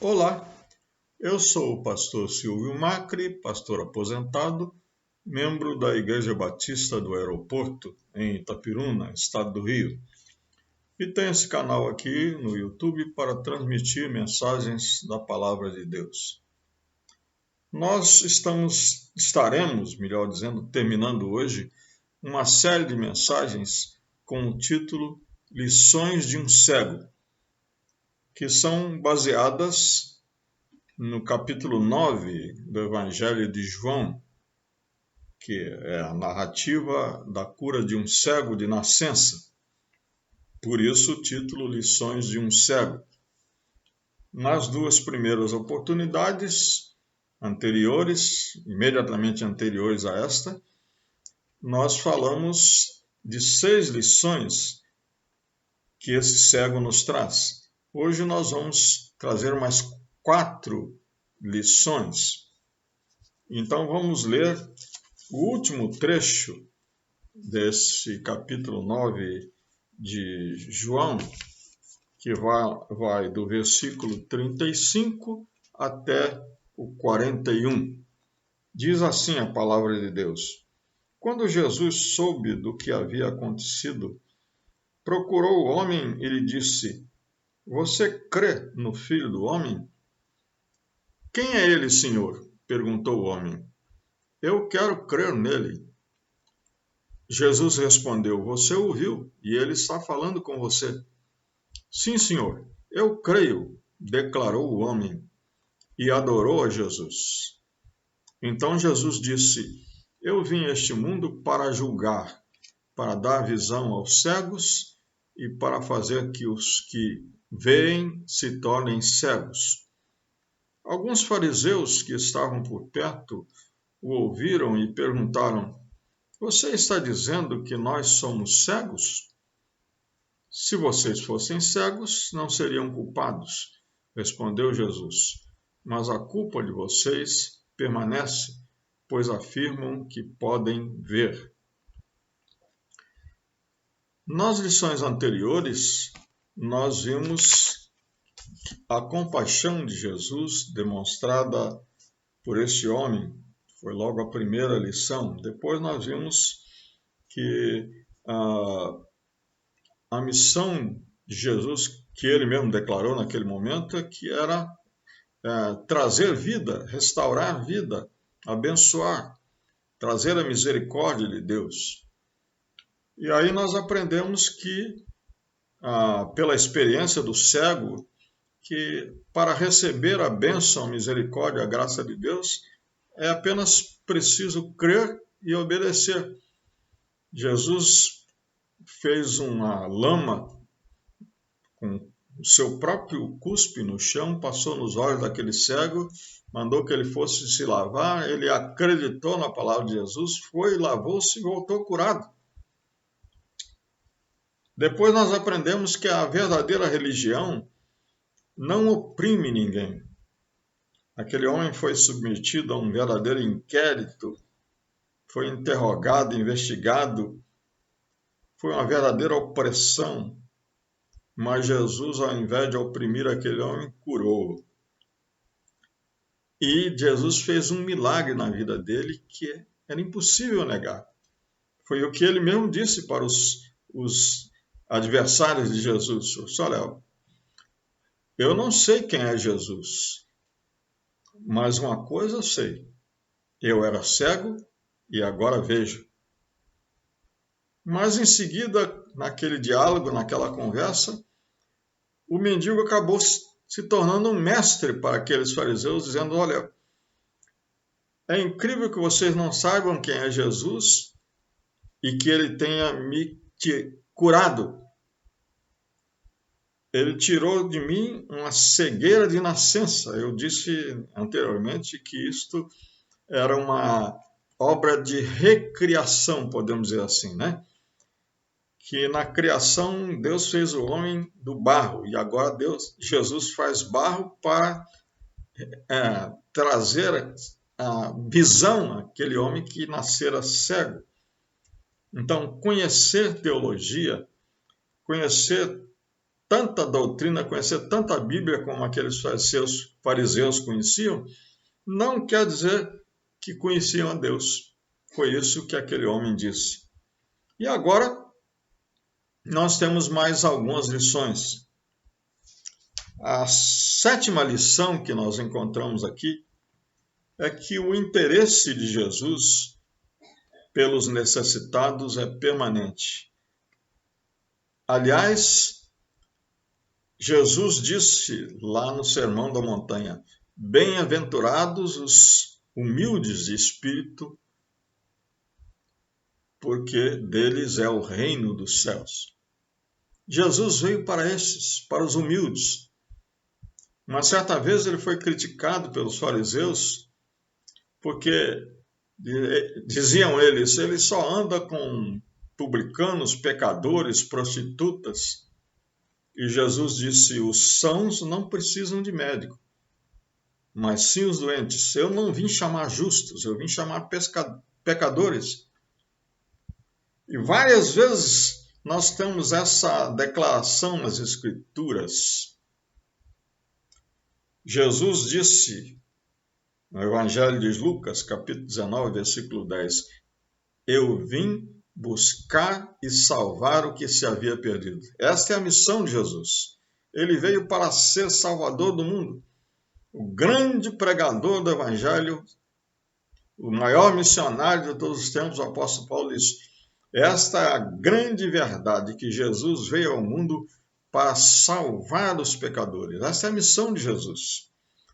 Olá, eu sou o pastor Silvio Macri, pastor aposentado, membro da Igreja Batista do Aeroporto, em Itapiruna, estado do Rio. E tenho esse canal aqui no YouTube para transmitir mensagens da Palavra de Deus. Nós estaremos, melhor dizendo, terminando hoje uma série de mensagens com o título Lições de um Cego, que são baseadas no capítulo 9 do Evangelho de João, que é a narrativa da cura de um cego de nascença. Por isso o título Lições de um Cego. Nas duas primeiras oportunidades anteriores, imediatamente anteriores a esta, nós falamos de 6 lições que esse cego nos traz. Hoje nós vamos trazer mais 4 lições. Então vamos ler o último trecho desse capítulo 9 de João, que vai do versículo 35 até o 41. Diz assim a palavra de Deus: Quando Jesus soube do que havia acontecido, procurou o homem e lhe disse: Você crê no Filho do Homem? Quem é ele, Senhor? Perguntou o homem. Eu quero crer nele. Jesus respondeu: Você o viu e ele está falando com você. Sim, Senhor, eu creio, declarou o homem e adorou a Jesus. Então Jesus disse: Eu vim a este mundo para julgar, para dar visão aos cegos e para fazer que os que veem se tornem cegos. Alguns fariseus que estavam por perto o ouviram e perguntaram: Você está dizendo que nós somos cegos? Se vocês fossem cegos, não seriam culpados, respondeu Jesus. Mas a culpa de vocês permanece, pois afirmam que podem ver. Nas lições anteriores, nós vimos a compaixão de Jesus demonstrada por esse homem. Foi logo a primeira lição. Depois nós vimos que a missão de Jesus, que ele mesmo declarou naquele momento, que era trazer vida, restaurar a vida, abençoar, trazer a misericórdia de Deus. E aí nós aprendemos que, pela experiência do cego, que para receber a bênção, a misericórdia, a graça de Deus, é apenas preciso crer e obedecer. Jesus fez uma lama com o seu próprio cuspe no chão, passou nos olhos daquele cego, mandou que ele fosse se lavar, ele acreditou na palavra de Jesus, foi, lavou-se e voltou curado. Depois nós aprendemos que a verdadeira religião não oprime ninguém. Aquele homem foi submetido a um verdadeiro inquérito, foi interrogado, investigado, foi uma verdadeira opressão. Mas Jesus, ao invés de oprimir aquele homem, curou-o. E Jesus fez um milagre na vida dele que era impossível negar. Foi o que ele mesmo disse para os adversários de Jesus. Olha, eu não sei quem é Jesus, mas uma coisa eu sei. Eu era cego e agora vejo. Mas em seguida, naquele diálogo, naquela conversa, o mendigo acabou se tornando um mestre para aqueles fariseus, dizendo: olha, é incrível que vocês não saibam quem é Jesus e que ele tenha me curado. Ele tirou de mim uma cegueira de nascença. Eu disse anteriormente que isto era uma obra de recriação, podemos dizer assim, né? Que na criação Deus fez o homem do barro e agora Jesus faz barro para trazer a visão àquele homem que nascera cego. Então, conhecer teologia, conhecer tanta doutrina, conhecer tanta Bíblia como aqueles fariseus conheciam, não quer dizer que conheciam a Deus. Foi isso que aquele homem disse. E agora nós temos mais algumas lições. A 7ª lição que nós encontramos aqui é que o interesse de Jesus pelos necessitados é permanente. Aliás, Jesus disse lá no Sermão da Montanha: bem-aventurados os humildes de espírito, porque deles é o reino dos céus. Jesus veio para esses, para os humildes. Uma certa vez ele foi criticado pelos fariseus, porque diziam eles, ele só anda com publicanos, pecadores, prostitutas. E Jesus disse, os sãos não precisam de médico, mas sim os doentes. Eu não vim chamar justos, eu vim chamar pecadores. E várias vezes nós temos essa declaração nas Escrituras. Jesus disse no Evangelho de Lucas, capítulo 19, versículo 10, eu vim buscar e salvar o que se havia perdido. Esta é a missão de Jesus. Ele veio para ser salvador do mundo. O grande pregador do Evangelho, o maior missionário de todos os tempos, o apóstolo Paulo disse, esta é a grande verdade, que Jesus veio ao mundo para salvar os pecadores. Essa é a missão de Jesus.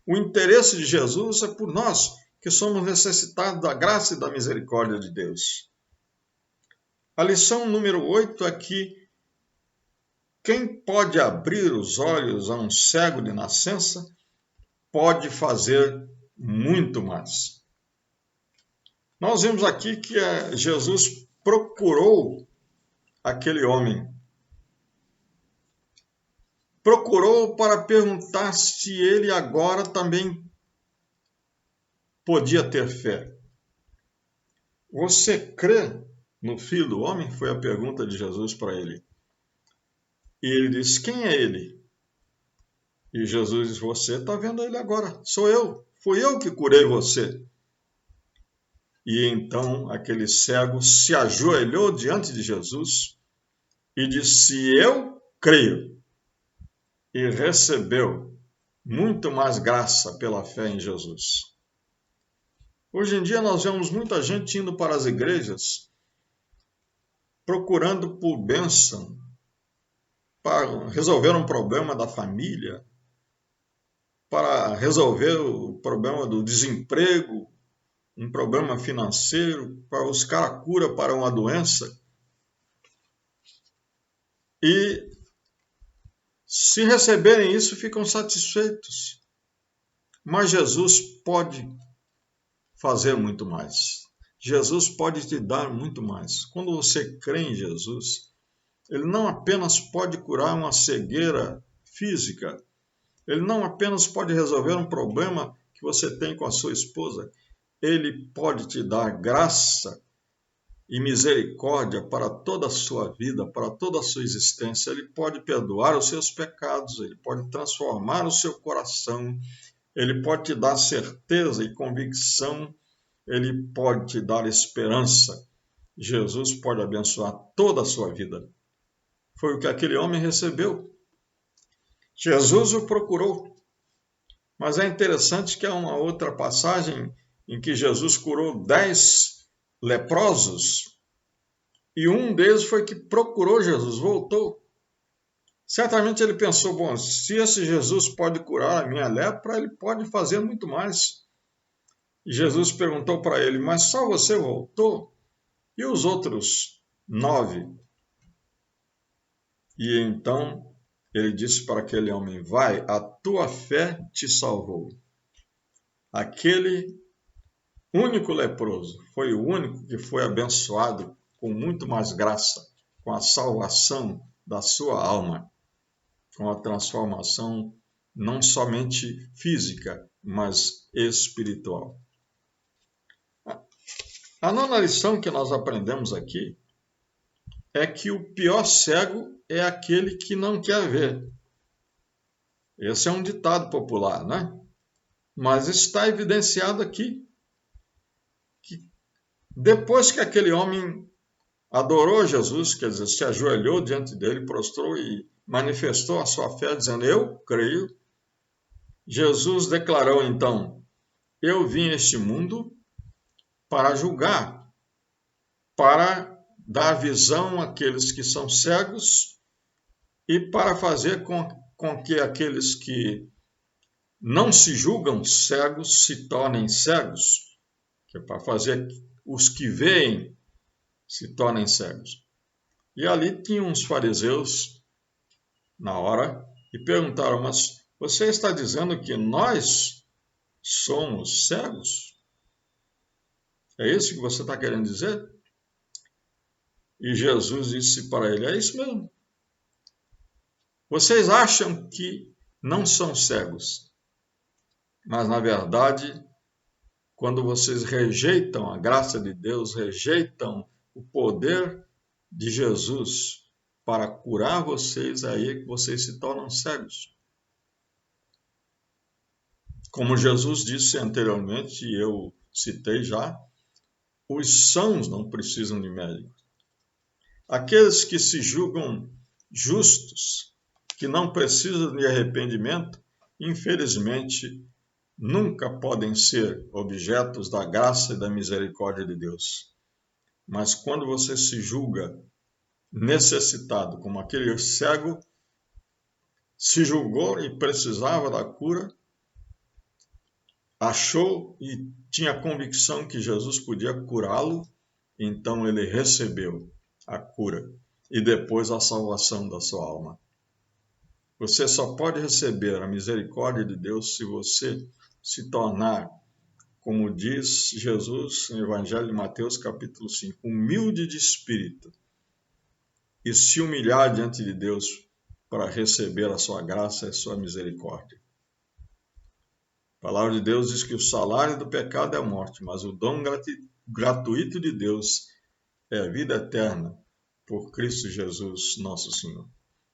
O interesse de Jesus é por nós, que somos necessitados da graça e da misericórdia de Deus. A lição número 8 é que quem pode abrir os olhos a um cego de nascença pode fazer muito mais. Nós vimos aqui que Jesus procurou aquele homem. Procurou para perguntar se ele agora também podia ter fé. Você crê no Filho do Homem? Foi a pergunta de Jesus para ele. E ele disse, quem é ele? E Jesus disse, você está vendo ele agora, sou eu. Fui eu que curei você. E então aquele cego se ajoelhou diante de Jesus e disse, eu creio. E recebeu muito mais graça pela fé em Jesus. Hoje em dia nós vemos muita gente indo para as igrejas procurando por bênção, para resolver um problema da família, para resolver o problema do desemprego, um problema financeiro, para buscar a cura para uma doença. E se receberem isso, ficam satisfeitos. Mas Jesus pode fazer muito mais. Jesus pode te dar muito mais. Quando você crê em Jesus, ele não apenas pode curar uma cegueira física, ele não apenas pode resolver um problema que você tem com a sua esposa, ele pode te dar graça e misericórdia para toda a sua vida, para toda a sua existência. Ele pode perdoar os seus pecados, ele pode transformar o seu coração, ele pode te dar certeza e convicção, ele pode te dar esperança. Jesus pode abençoar toda a sua vida. Foi o que aquele homem recebeu. Jesus o procurou. Mas é interessante que há uma outra passagem em que Jesus curou 10 leprosos e um deles foi que procurou Jesus, voltou. Certamente ele pensou, bom, se esse Jesus pode curar a minha lepra, ele pode fazer muito mais. E Jesus perguntou para ele, mas só você voltou? E os outros 9? E então ele disse para aquele homem, vai, a tua fé te salvou. Aquele único leproso foi o único que foi abençoado com muito mais graça, com a salvação da sua alma, com a transformação não somente física, mas espiritual. A nona lição que nós aprendemos aqui é que o pior cego é aquele que não quer ver. Esse é um ditado popular, né? Mas está evidenciado aqui que depois que aquele homem adorou Jesus, quer dizer, se ajoelhou diante dele, prostrou e manifestou a sua fé, dizendo: Eu creio. Jesus declarou então: Eu vim a este mundo para julgar, para dar visão àqueles que são cegos e para fazer com que aqueles que não se julgam cegos se tornem cegos, que é para fazer os que veem se tornem cegos. E ali tinham uns fariseus na hora e perguntaram: Mas você está dizendo que nós somos cegos? É isso que você está querendo dizer? E Jesus disse para ele: É isso mesmo. Vocês acham que não são cegos, mas na verdade, quando vocês rejeitam a graça de Deus, rejeitam o poder de Jesus para curar vocês, aí é que vocês se tornam cegos. Como Jesus disse anteriormente, e eu citei já, os sãos não precisam de médico. Aqueles que se julgam justos, que não precisam de arrependimento, infelizmente, nunca podem ser objetos da graça e da misericórdia de Deus. Mas quando você se julga necessitado, como aquele cego se julgou e precisava da cura, achou e tinha convicção que Jesus podia curá-lo, então ele recebeu a cura e depois a salvação da sua alma. Você só pode receber a misericórdia de Deus se você se tornar, como diz Jesus no Evangelho de Mateus, capítulo 5, humilde de espírito e se humilhar diante de Deus para receber a sua graça e a sua misericórdia. A palavra de Deus diz que o salário do pecado é a morte, mas o dom gratuito de Deus é a vida eterna por Cristo Jesus, nosso Senhor.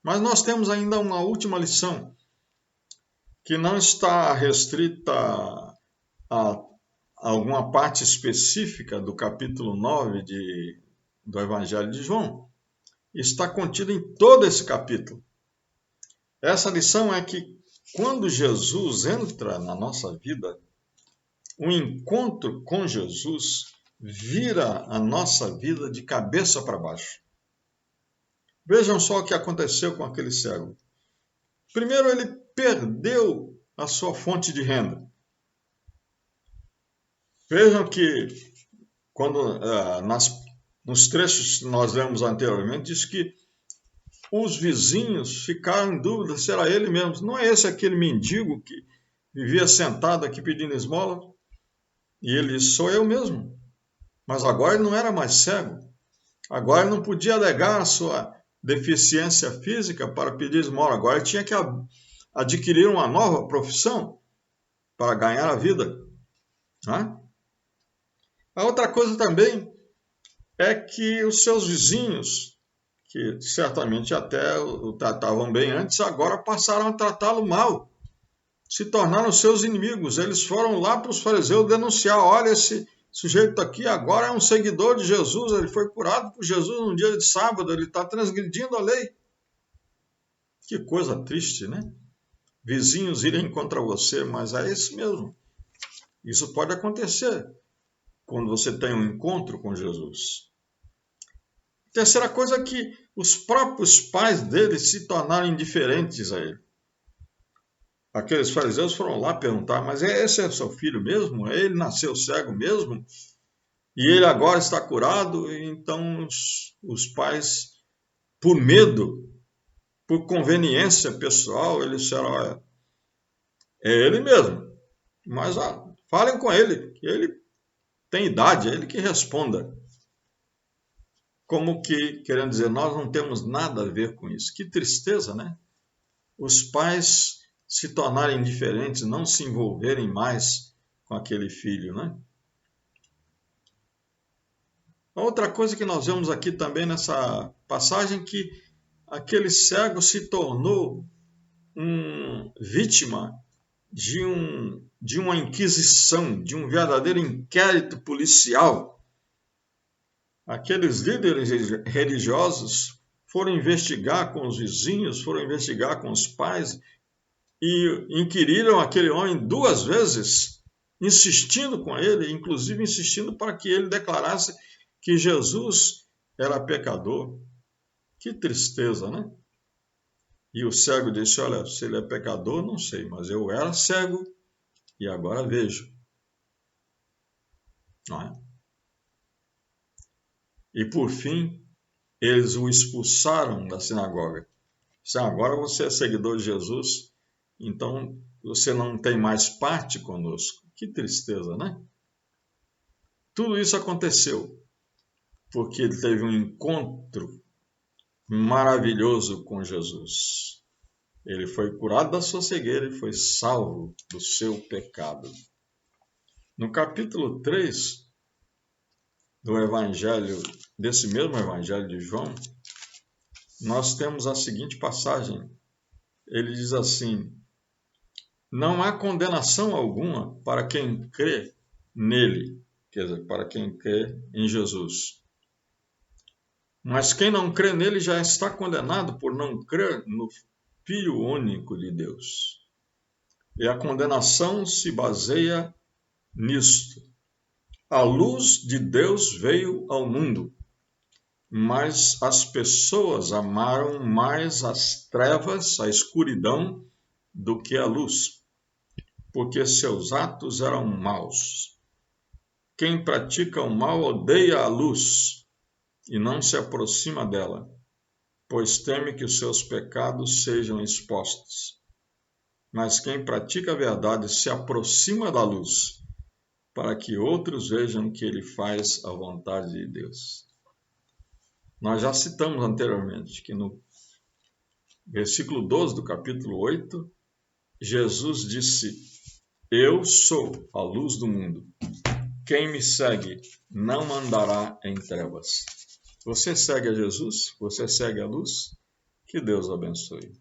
Mas nós temos ainda uma última lição, que não está restrita a alguma parte específica do capítulo 9 do Evangelho de João. Está contida em todo esse capítulo. Essa lição é que quando Jesus entra na nossa vida, o encontro com Jesus vira a nossa vida de cabeça para baixo. Vejam só o que aconteceu com aquele cego. Primeiro, ele perdeu a sua fonte de renda. Vejam que, quando nos trechos que nós lemos anteriormente, diz que os vizinhos ficaram em dúvida se era ele mesmo. Não é esse aquele mendigo que vivia sentado aqui pedindo esmola? E ele disse: Sou eu mesmo. Mas agora ele não era mais cego. Agora ele não podia alegar a sua deficiência física para pedir esmola. Agora ele tinha que adquirir uma nova profissão para ganhar a vida. A outra coisa também é que os seus vizinhos, que certamente até o tratavam bem antes, agora passaram a tratá-lo mal. Se tornaram seus inimigos. Eles foram lá para os fariseus denunciar: olha, esse sujeito aqui agora é um seguidor de Jesus, ele foi curado por Jesus no dia de sábado, ele está transgredindo a lei. Que coisa triste, né? Vizinhos irem contra você, mas é isso mesmo. Isso pode acontecer quando você tem um encontro com Jesus. Terceira coisa é que os próprios pais dele se tornaram indiferentes a ele. Aqueles fariseus foram lá perguntar: mas esse é seu filho mesmo? Ele nasceu cego mesmo? E ele agora está curado? Então os pais, por medo, por conveniência pessoal, eles disseram: olha, é ele mesmo. Mas falem com ele, que ele tem idade, é ele que responda. Como que, querendo dizer, nós não temos nada a ver com isso. Que tristeza, né? Os pais se tornarem indiferentes, não se envolverem mais com aquele filho, né? A outra coisa que nós vemos aqui também nessa passagem é que aquele cego se tornou vítima de uma inquisição, de um verdadeiro inquérito policial. Aqueles líderes religiosos foram investigar com os vizinhos, foram investigar com os pais e inquiriram aquele homem 2 vezes, insistindo com ele, inclusive insistindo para que ele declarasse que Jesus era pecador. Que tristeza, né? E o cego disse, olha, se ele é pecador, não sei, mas eu era cego e agora vejo. Não é? E por fim, eles o expulsaram da sinagoga. Se agora você é seguidor de Jesus, então você não tem mais parte conosco. Que tristeza, né? Tudo isso aconteceu porque ele teve um encontro maravilhoso com Jesus. Ele foi curado da sua cegueira e foi salvo do seu pecado. No capítulo 3 do evangelho, desse mesmo evangelho de João, nós temos a seguinte passagem. Ele diz assim: não há condenação alguma para quem crê nele, quer dizer, para quem crê em Jesus. Mas quem não crê nele já está condenado por não crer no Filho único de Deus. E a condenação se baseia nisto. A luz de Deus veio ao mundo, mas as pessoas amaram mais as trevas, a escuridão, do que a luz, porque seus atos eram maus. Quem pratica o mal odeia a luz e não se aproxima dela, pois teme que os seus pecados sejam expostos. Mas quem pratica a verdade se aproxima da luz, para que outros vejam que ele faz a vontade de Deus. Nós já citamos anteriormente que no versículo 12 do capítulo 8, Jesus disse: eu sou a luz do mundo. Quem me segue não andará em trevas. Você segue a Jesus? Você segue a luz? Que Deus abençoe.